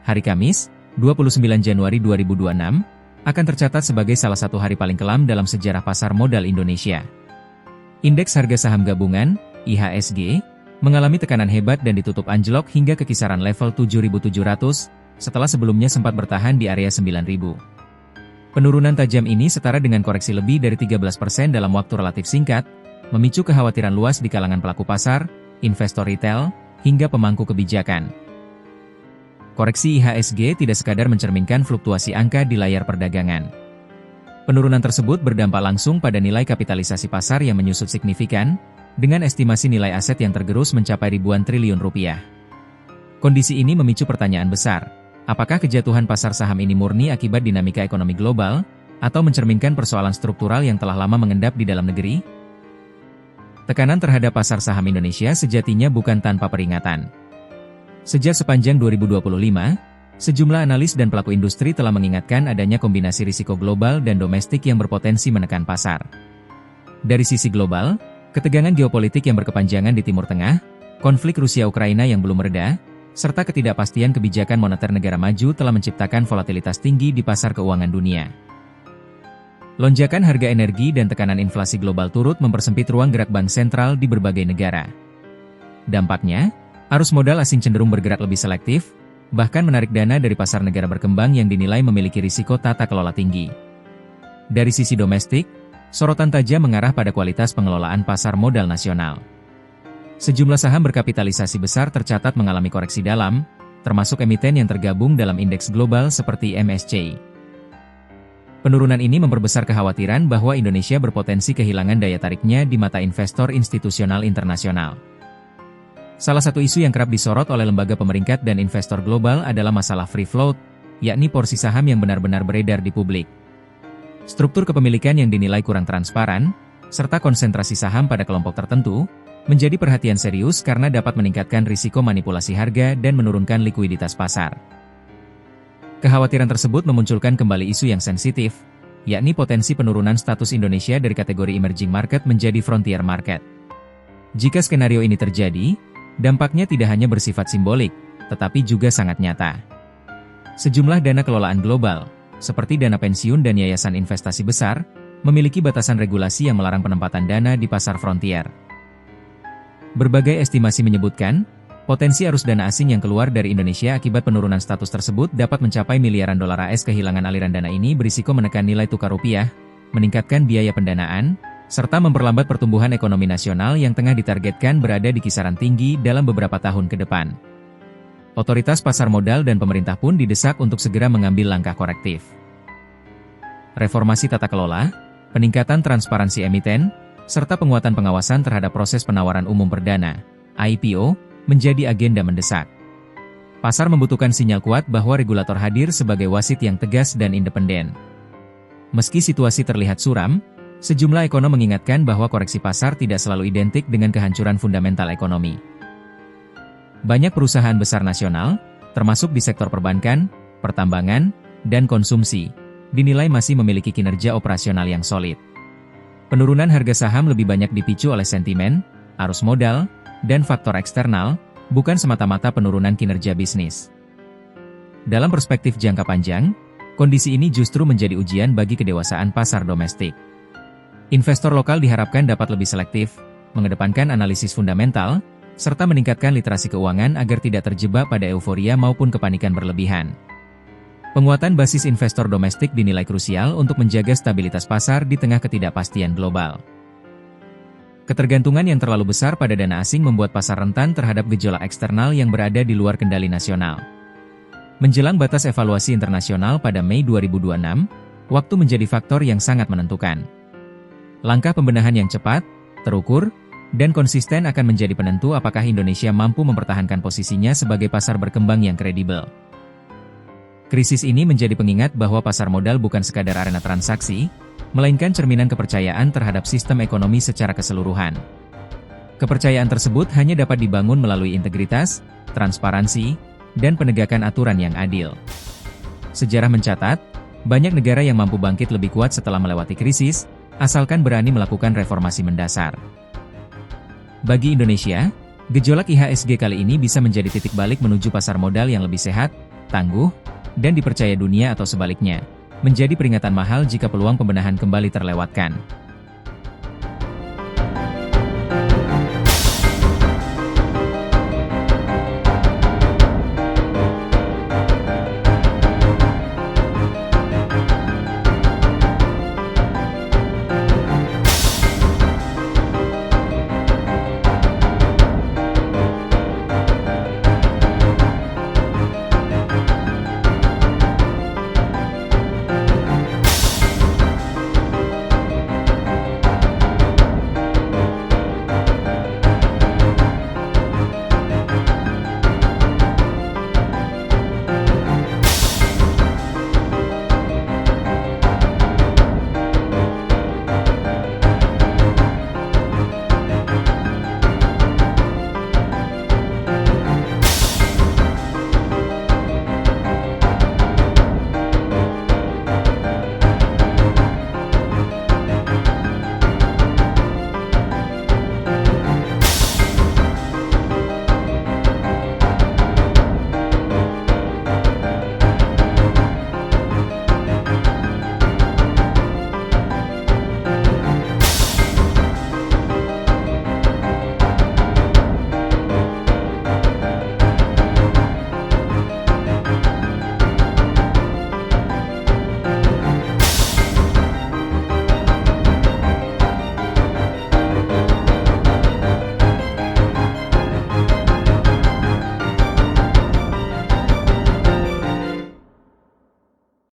hari Kamis, 29 Januari 2026, akan tercatat sebagai salah satu hari paling kelam dalam sejarah pasar modal Indonesia. Indeks harga saham gabungan, IHSG, mengalami tekanan hebat dan ditutup anjlok hingga ke kisaran level 7.700, setelah sebelumnya sempat bertahan di area 9.000. Penurunan tajam ini setara dengan koreksi lebih dari 13% dalam waktu relatif singkat, memicu kekhawatiran luas di kalangan pelaku pasar, investor retail, hingga pemangku kebijakan. Koreksi IHSG tidak sekadar mencerminkan fluktuasi angka di layar perdagangan. Penurunan tersebut berdampak langsung pada nilai kapitalisasi pasar yang menyusut signifikan, dengan estimasi nilai aset yang tergerus mencapai ribuan triliun rupiah. Kondisi ini memicu pertanyaan besar, apakah kejatuhan pasar saham ini murni akibat dinamika ekonomi global, atau mencerminkan persoalan struktural yang telah lama mengendap di dalam negeri? Tekanan terhadap pasar saham Indonesia sejatinya bukan tanpa peringatan. Sejak sepanjang 2025, sejumlah analis dan pelaku industri telah mengingatkan adanya kombinasi risiko global dan domestik yang berpotensi menekan pasar. Dari sisi global, ketegangan geopolitik yang berkepanjangan di Timur Tengah, konflik Rusia-Ukraina yang belum mereda, serta ketidakpastian kebijakan moneter negara maju telah menciptakan volatilitas tinggi di pasar keuangan dunia. Lonjakan harga energi dan tekanan inflasi global turut mempersempit ruang gerak bank sentral di berbagai negara. Dampaknya, arus modal asing cenderung bergerak lebih selektif, bahkan menarik dana dari pasar negara berkembang yang dinilai memiliki risiko tata kelola tinggi. Dari sisi domestik, sorotan tajam mengarah pada kualitas pengelolaan pasar modal nasional. Sejumlah saham berkapitalisasi besar tercatat mengalami koreksi dalam, termasuk emiten yang tergabung dalam indeks global seperti MSCI. Penurunan ini memperbesar kekhawatiran bahwa Indonesia berpotensi kehilangan daya tariknya di mata investor institusional internasional. Salah satu isu yang kerap disorot oleh lembaga pemeringkat dan investor global adalah masalah free float, yakni porsi saham yang benar-benar beredar di publik. Struktur kepemilikan yang dinilai kurang transparan, serta konsentrasi saham pada kelompok tertentu, menjadi perhatian serius karena dapat meningkatkan risiko manipulasi harga dan menurunkan likuiditas pasar. Kekhawatiran tersebut memunculkan kembali isu yang sensitif, yakni potensi penurunan status Indonesia dari kategori emerging market menjadi frontier market. Jika skenario ini terjadi, dampaknya tidak hanya bersifat simbolik, tetapi juga sangat nyata. Sejumlah dana kelolaan global, seperti dana pensiun dan yayasan investasi besar, memiliki batasan regulasi yang melarang penempatan dana di pasar frontier. Berbagai estimasi menyebutkan, potensi arus dana asing yang keluar dari Indonesia akibat penurunan status tersebut dapat mencapai miliaran dolar AS. Kehilangan aliran dana ini berisiko menekan nilai tukar rupiah, meningkatkan biaya pendanaan, serta memperlambat pertumbuhan ekonomi nasional yang tengah ditargetkan berada di kisaran tinggi dalam beberapa tahun ke depan. Otoritas pasar modal dan pemerintah pun didesak untuk segera mengambil langkah korektif. Reformasi tata kelola, peningkatan transparansi emiten, serta penguatan pengawasan terhadap proses penawaran umum perdana, IPO, menjadi agenda mendesak. Pasar membutuhkan sinyal kuat bahwa regulator hadir sebagai wasit yang tegas dan independen. Meski situasi terlihat suram, sejumlah ekonom mengingatkan bahwa koreksi pasar tidak selalu identik dengan kehancuran fundamental ekonomi. Banyak perusahaan besar nasional, termasuk di sektor perbankan, pertambangan, dan konsumsi, dinilai masih memiliki kinerja operasional yang solid. Penurunan harga saham lebih banyak dipicu oleh sentimen, arus modal, dan faktor eksternal, bukan semata-mata penurunan kinerja bisnis. Dalam perspektif jangka panjang, kondisi ini justru menjadi ujian bagi kedewasaan pasar domestik. Investor lokal diharapkan dapat lebih selektif, mengedepankan analisis fundamental, serta meningkatkan literasi keuangan agar tidak terjebak pada euforia maupun kepanikan berlebihan. Penguatan basis investor domestik dinilai krusial untuk menjaga stabilitas pasar di tengah ketidakpastian global. Ketergantungan yang terlalu besar pada dana asing membuat pasar rentan terhadap gejolak eksternal yang berada di luar kendali nasional. Menjelang batas evaluasi internasional pada Mei 2026, waktu menjadi faktor yang sangat menentukan. Langkah pembenahan yang cepat, terukur, dan konsisten akan menjadi penentu apakah Indonesia mampu mempertahankan posisinya sebagai pasar berkembang yang kredibel. Krisis ini menjadi pengingat bahwa pasar modal bukan sekadar arena transaksi, melainkan cerminan kepercayaan terhadap sistem ekonomi secara keseluruhan. Kepercayaan tersebut hanya dapat dibangun melalui integritas, transparansi, dan penegakan aturan yang adil. Sejarah mencatat, banyak negara yang mampu bangkit lebih kuat setelah melewati krisis, asalkan berani melakukan reformasi mendasar. Bagi Indonesia, gejolak IHSG kali ini bisa menjadi titik balik menuju pasar modal yang lebih sehat, tangguh, dan dipercaya dunia atau sebaliknya, menjadi peringatan mahal jika peluang pembenahan kembali terlewatkan.